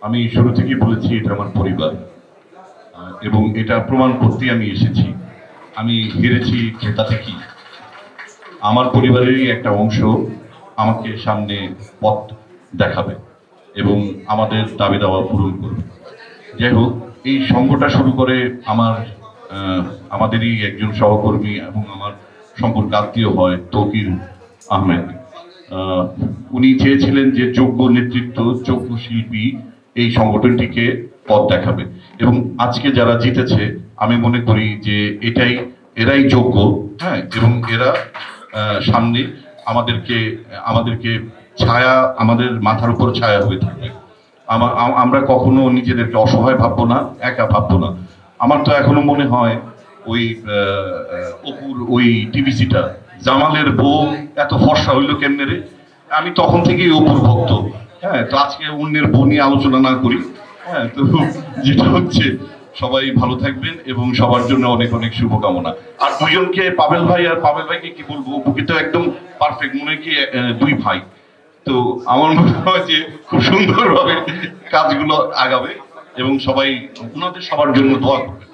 আমি শুরু থেকেই বলেছি এটা আমার পরিবার, এবং এটা প্রমাণ করতে আমি এসেছি। আমি হেরেছি জেতাতে কি, আমার পরিবারেরই একটা অংশ আমাকে সামনে পথ দেখাবে এবং আমাদের দাবি দাওয়া পূরণ করবে। যাই হোক, এই সংঘটা শুরু করে আমার আমাদেরই একজন সহকর্মী এবং আমার সম্পর্কে আত্মীয় হয় তৌকির আহমেদ। আহ, উনি চেয়েছিলেন যে যোগ্য নেতৃত্ব, যোগ্য শিল্পী এই সংগঠনটিকে পথ দেখাবে, এবং আজকে যারা জিতেছে আমি মনে করি যে এরাই যোগ্য। হ্যাঁ, এবং এরা সামনে আমাদেরকে আমাদেরকে ছায়া, আমাদের মাথার উপর ছায়া হয়ে থাকবে। আমরা কখনো নিজেদেরকে অসহায় ভাববো না, একা ভাববো না। আমার তো এখনো মনে হয় ওই অপুর ওই টিভিসিটা, জামালের বউ এত ফর্সা হইলো কেমনে রে। আমি তখন থেকেই অপুর ভক্ত। হ্যাঁ, তো আজকে অন্যের বউ নিয়ে আলোচনা না করি। হ্যাঁ, তো যেটা হচ্ছে, সবাই ভালো থাকবেন এবং সবার জন্য অনেক অনেক শুভকামনা। আর দুজনকে, পাবেল ভাই আর পাবেল ভাইকে কি বলবো, অপুকে তো একদম পারফেক্ট, মনে কি দুই ভাই। তো আমার মনে হয় যে খুব সুন্দরভাবে কাজগুলো আগাবে এবং সবাই ওনাদের সবার জন্য দোয়া করবে।